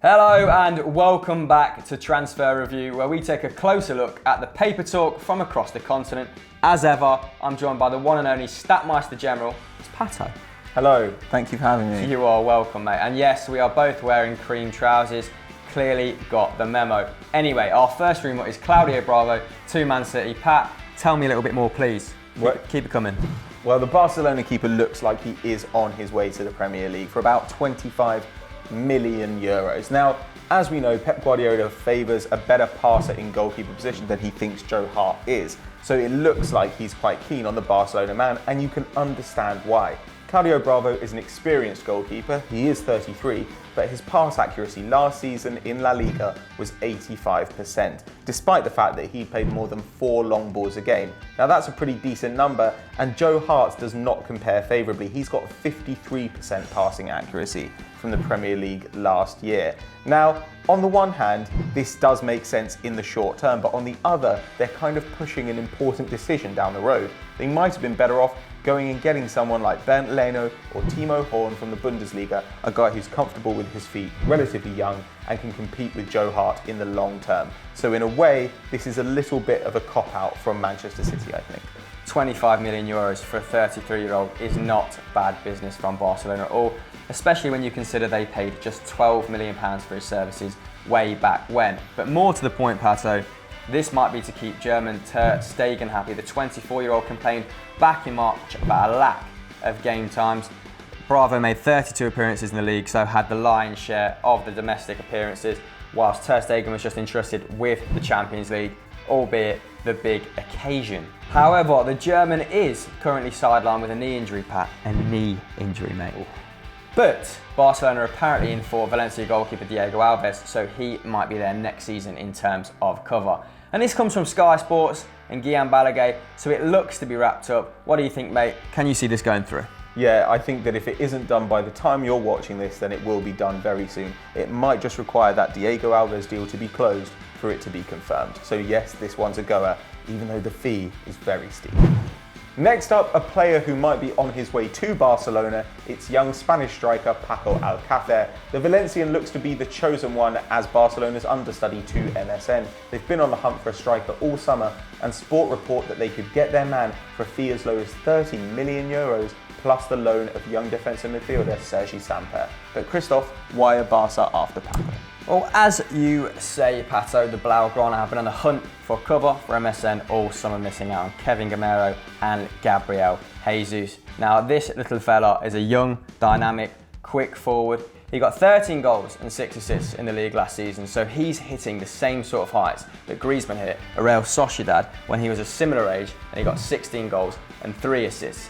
Hello and welcome back to Transfer Review, where we take a closer look at the paper talk from across the continent. As ever, I'm joined by the one and only Statmeister General, it's Paco. Hello, thank you for having me. You are welcome, mate. And yes, we are both wearing cream trousers. Clearly got the memo. Anyway, our first rumour is Claudio Bravo to Man City. Pat, tell me a little bit more, please. Keep it coming. Well, the Barcelona keeper looks like he is on his way to the Premier League for about 25 million euros. Now, as we know, Pep Guardiola favours a better passer in goalkeeper position than he thinks Joe Hart is. So it looks like he's quite keen on the Barcelona man, and you can understand why. Claudio Bravo is an experienced goalkeeper. He is 33, but his pass accuracy last season in La Liga was 85%, despite the fact that he played more than 4 long balls a game. Now that's a pretty decent number, and Joe Hart does not compare favourably. He's got 53% passing accuracy from the Premier League last year. Now, on the one hand, this does make sense in the short term, but on the other, they're kind of pushing an important decision down the road. They might have been better off going and getting someone like Bernd Leno or Timo Horn from the Bundesliga, a guy who's comfortable with his feet, relatively young, and can compete with Joe Hart in the long term. So in a way, this is a little bit of a cop-out from Manchester City, I think. 25 million euros for a 33-year-old is not bad business from Barcelona at all, especially when you consider they paid just £12 million for his services way back when. But more to the point, Pato, this might be to keep German Ter Stegen happy. The 24-year-old complained back in March about a lack of game times. Bravo made 32 appearances in the league, so had the lion's share of the domestic appearances, whilst Ter Stegen was just entrusted with the Champions League, albeit the big occasion. However, the German is currently sidelined with a knee injury, Pat. A knee injury, mate. Ooh. But Barcelona are apparently in for Valencia goalkeeper Diego Alves, so he might be there next season in terms of cover. And this comes from Sky Sports and Guillaume Balaguer, so it looks to be wrapped up. What do you think, mate? Can you see this going through? Yeah, I think that if it isn't done by the time you're watching this, then it will be done very soon. It might just require that Diego Alves deal to be closed for it to be confirmed. So yes, this one's a goer, even though the fee is very steep. Next up, a player who might be on his way to Barcelona, it's young Spanish striker Paco Alcácer. The Valencian looks to be the chosen one as Barcelona's understudy to MSN. They've been on the hunt for a striker all summer, and Sport report that they could get their man for a fee as low as 30 million euros, plus the loan of young defensive midfielder Sergi Samper. But Christoph, why a Barca after Paco? Well, as you say, Pato, the Blaugrana have been on the hunt for cover for MSN all summer, missing out on Kevin Gamero and Gabriel Jesus. Now, this little fella is a young, dynamic, quick forward. He got 13 goals and 6 assists in the league last season, so he's hitting the same sort of heights that Griezmann hit at Real Sociedad when he was a similar age, and he got 16 goals and 3 assists.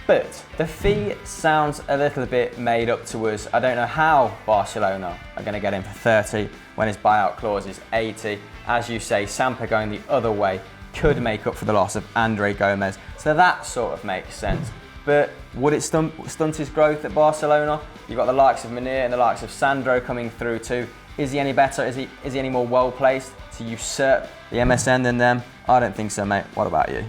But the fee sounds a little bit made up to us. I don't know how Barcelona are going to get him for 30 when his buyout clause is 80. As you say, Samper going the other way could make up for the loss of Andre Gomez. So that sort of makes sense. But would it stunt his growth at Barcelona? You've got the likes of Munir and the likes of Sandro coming through too. Is he any better? Is he any more well placed to usurp the MSN than them? I don't think so, mate. What about you?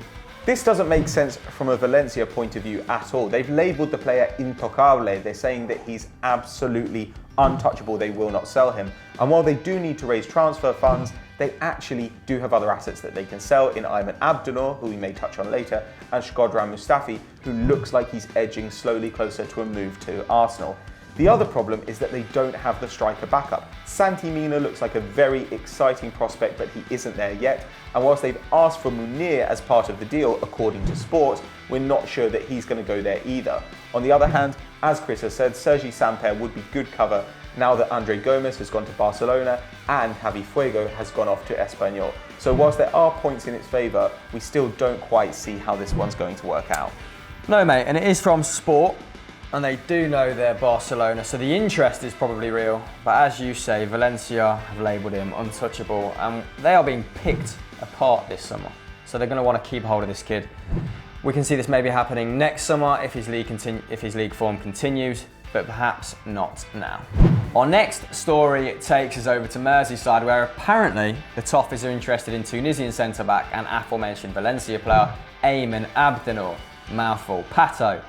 This doesn't make sense from a Valencia point of view at all. They've labelled the player intocable. They're saying that he's absolutely untouchable. They will not sell him. And while they do need to raise transfer funds, they actually do have other assets that they can sell in Abdennour, who we may touch on later, and Shkodran Mustafi, who looks like he's edging slowly closer to a move to Arsenal. The other problem is that they don't have the striker backup. Santi Mina looks like a very exciting prospect, but he isn't there yet. And whilst they've asked for Munir as part of the deal, according to Sport, we're not sure that he's going to go there either. On the other hand, as Chris has said, Sergi Samper would be good cover now that Andre Gomez has gone to Barcelona and Javi Fuego has gone off to Espanyol. So whilst there are points in its favour, we still don't quite see how this one's going to work out. No, mate, and it is from Sport. And they do know they're Barcelona, so the interest is probably real. But as you say, Valencia have labelled him untouchable, and they are being picked apart this summer. So they're going to want to keep hold of this kid. We can see this maybe happening next summer if his league form continues, but perhaps not now. Our next story takes us over to Merseyside, where apparently the Toffees are interested in Tunisian centre-back and aforementioned Valencia player Ayman Abdennour. Mouthful. Pato,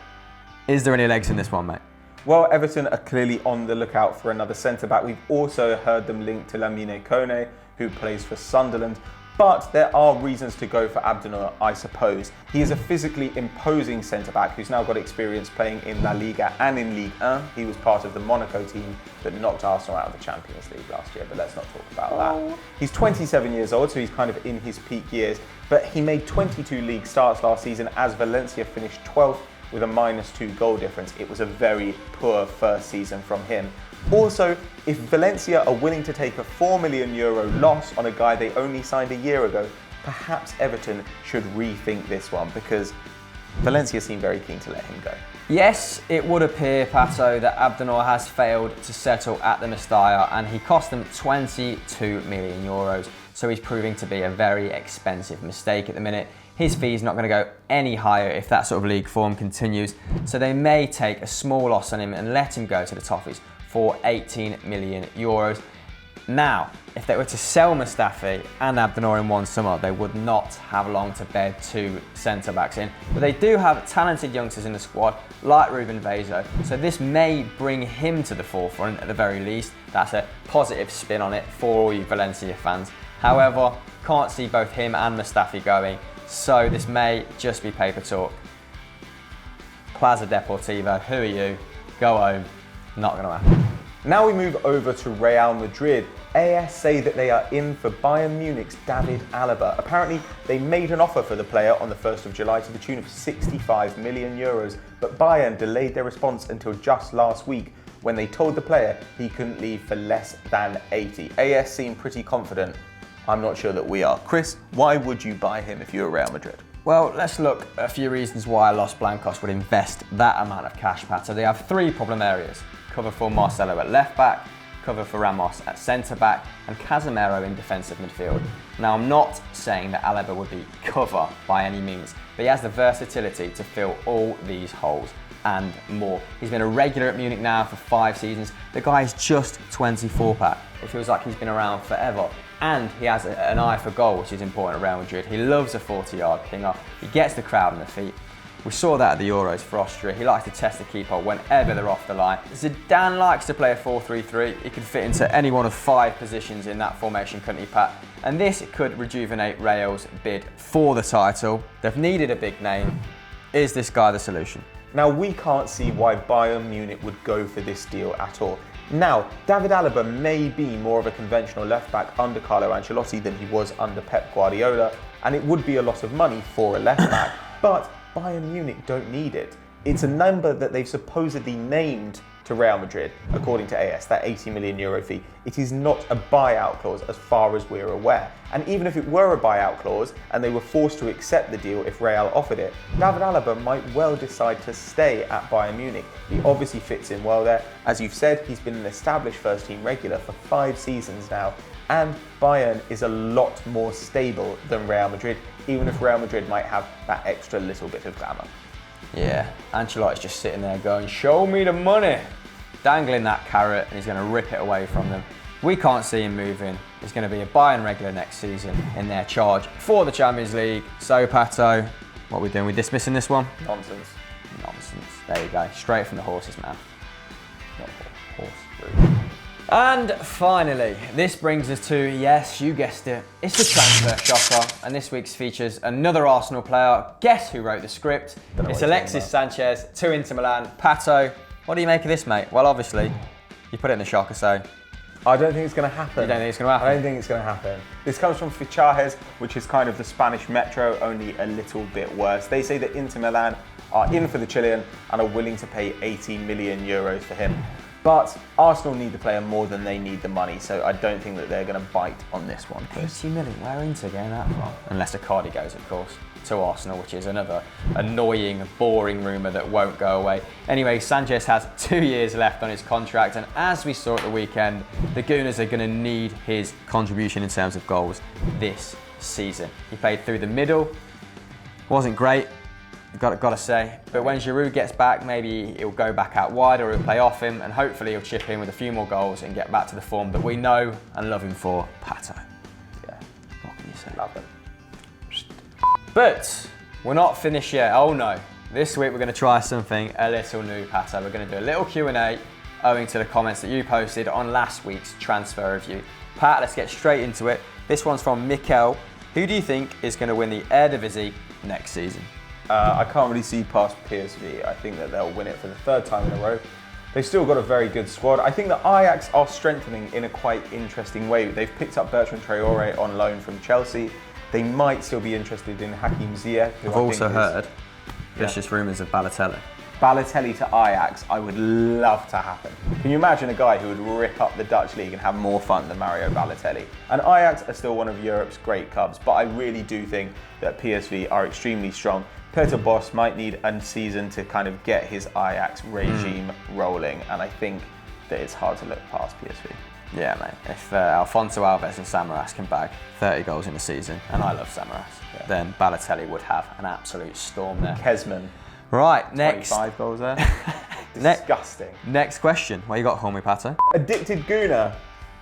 is there any legs in this one, mate? Well, Everton are clearly on the lookout for another centre-back. We've also heard them linked to Lamine Kone, who plays for Sunderland. But there are reasons to go for Abdennour, I suppose. He is a physically imposing centre-back who's now got experience playing in La Liga and in Ligue 1. He was part of the Monaco team that knocked Arsenal out of the Champions League last year, but let's not talk about that. He's 27 years old, so he's kind of in his peak years. But he made 22 league starts last season as Valencia finished 12th with a -2 goal difference. It was a very poor first season from him. Also, if Valencia are willing to take a €4 million loss on a guy they only signed a year ago, perhaps Everton should rethink this one, because Valencia seem very keen to let him go. Yes, it would appear, Pato, that Abdennour has failed to settle at the Mestalla, and he cost them €22 million, so he's proving to be a very expensive mistake at the minute. His fee's not going to go any higher if that sort of league form continues, so they may take a small loss on him and let him go to the Toffees for €18 million. Now, if they were to sell Mustafi and Abdennour in one summer, they would not have long to bed two centre-backs in. But they do have talented youngsters in the squad, like Ruben Vezo, so this may bring him to the forefront at the very least. That's a positive spin on it for all you Valencia fans. However, can't see both him and Mustafi going, so this may just be paper talk. Plaza Deportivo, who are you? Go home. Not going to happen. Now we move over to Real Madrid. AS say that they are in for Bayern Munich's David Alaba. Apparently, they made an offer for the player on the 1st of July to the tune of €65 million, but Bayern delayed their response until just last week when they told the player he couldn't leave for less than 80. AS seem pretty confident. I'm not sure that we are. Chris, why would you buy him if you were Real Madrid? Well, let's look at a few reasons why Los Blancos would invest that amount of cash, Pat. So they have three problem areas. Cover for Marcelo at left back, cover for Ramos at centre back, and Casemiro in defensive midfield. Now, I'm not saying that Alaba would be cover by any means, but he has the versatility to fill all these holes and more. He's been a regular at Munich now for 5 seasons. The guy is just 24, Pat. It feels like he's been around forever. And he has an eye for goal, which is important at Real Madrid. He loves a 40-yard pinger. He gets the crowd on the feet. We saw that at the Euros for Austria. He likes to test the keeper whenever they're off the line. Zidane likes to play a 4-3-3. He can fit into any one of 5 positions in that formation, couldn't he, Pat? And this could rejuvenate Real's bid for the title. They've needed a big name. Is this guy the solution? Now, we can't see why Bayern Munich would go for this deal at all. Now, David Alaba may be more of a conventional left-back under Carlo Ancelotti than he was under Pep Guardiola, and it would be a lot of money for a left-back, but Bayern Munich don't need it. It's a number that they've supposedly named to Real Madrid, according to AS, that €80 million fee. It is not a buyout clause as far as we're aware. And even if it were a buyout clause and they were forced to accept the deal if Real offered it, David Alaba might well decide to stay at Bayern Munich. He obviously fits in well there. As you've said, he's been an established first-team regular for 5 seasons now, and Bayern is a lot more stable than Real Madrid, even if Real Madrid might have that extra little bit of glamour. Yeah, Ancelotti's just sitting there going, show me the money. Dangling that carrot, and he's going to rip it away from them. We can't see him moving. He's going to be a Bayern regular next season in their charge for the Champions League. So, Pato, what are we doing? We dismissing this one? Nonsense. Nonsense. There you go. Straight from the horse's mouth. Not horse. And finally, this brings us to, yes, you guessed it, it's the transfer shocker, and this week's features another Arsenal player. Guess who wrote the script? It's Alexis Sanchez to Inter Milan. Pato, what do you make of this, mate? Well, obviously, you put it in the shocker, so... I don't think it's going to happen. You don't think it's going to happen? I don't think it's going to happen. This comes from Fichajes, which is kind of the Spanish Metro, only a little bit worse. They say that Inter Milan are in for the Chilean and are willing to pay €80 million for him. But Arsenal need the player more than they need the money, so I don't think that they're going to bite on this one. 80 million, where are Inter getting that from? Unless Icardi goes, of course, to Arsenal, which is another annoying, boring rumour that won't go away. Anyway, Sanchez has 2 years left on his contract, and as we saw at the weekend, the Gooners are going to need his contribution in terms of goals this season. He played through the middle, wasn't great. Got to say, but when Giroud gets back, maybe he'll go back out wide or he'll play off him, and hopefully he'll chip in with a few more goals and get back to the form that we know and love him for. Pato. Yeah. What can you say? Love him. But we're not finished yet. Oh no. This week we're going to try something a little new, Pato. We're going to do a little Q&A owing to the comments that you posted on last week's transfer review. Pat, let's get straight into it. This one's from Mikel. Who do you think is going to win the Eredivisie next season? I can't really see past PSV. I think that they'll win it for the third time in a row. They've still got a very good squad. I think that Ajax are strengthening in a quite interesting way. They've picked up Bertrand Traoré on loan from Chelsea. They might still be interested in Hakim Ziyech. I've also heard vicious rumours of Balotelli. Balotelli to Ajax, I would love to happen. Can you imagine a guy who would rip up the Dutch league and have more fun than Mario Balotelli? And Ajax are still one of Europe's great clubs, but I really do think that PSV are extremely strong. Peter Bosz might need a season to kind of get his Ajax regime rolling, and I think that it's hard to look past PSV. Yeah, mate. If Alfonso Alves and Samaras can bag 30 goals in a season, and I love Samaras, then Balotelli would have an absolute storm there. Kesman. Right, next. 25 goals there. Disgusting. Next question. What you got for me, Pato? Addicted Gooner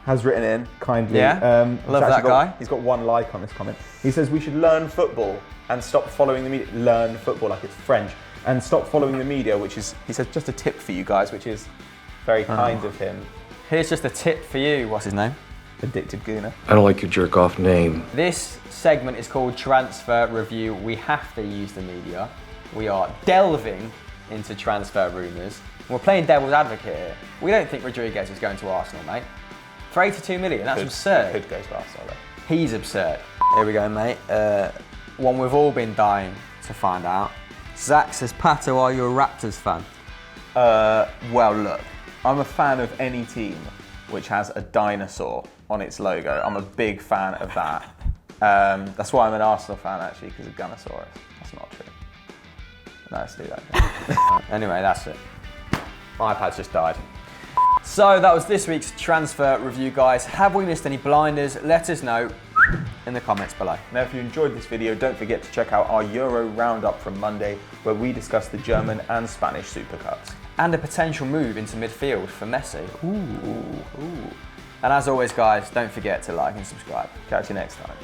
has written in kindly. Yeah, love that guy. He's got one like on this comment. He says we should learn football and stop following the media. Learn football like it's French. And stop following the media, which is, he says, just a tip for you guys, which is very kind of him. Here's just a tip for you. What's his name? Addicted Gooner. I don't like your jerk off name. This segment is called Transfer Review. We have to use the media. We are delving into transfer rumours. We're playing devil's advocate here. We don't think Rodriguez is going to Arsenal, mate. For 82 million, that's absurd. Could go to Arsenal, though. He's absurd. Here we go, mate. One we've all been dying to find out. Zach says, Pato, are you a Raptors fan? Well, look, I'm a fan of any team which has a dinosaur on its logo. I'm a big fan of that. That's why I'm an Arsenal fan, actually, because of Gunnosaurus. That's not true. No, let's do that. Anyway, that's it. My iPad's just died. So that was this week's transfer review, guys. Have we missed any blinders? Let us know in the comments below. Now, if you enjoyed this video, don't forget to check out our Euro Roundup from Monday, where we discuss the German and Spanish Super Cups. And a potential move into midfield for Messi. Ooh. And as always, guys, don't forget to like and subscribe. Catch you next time.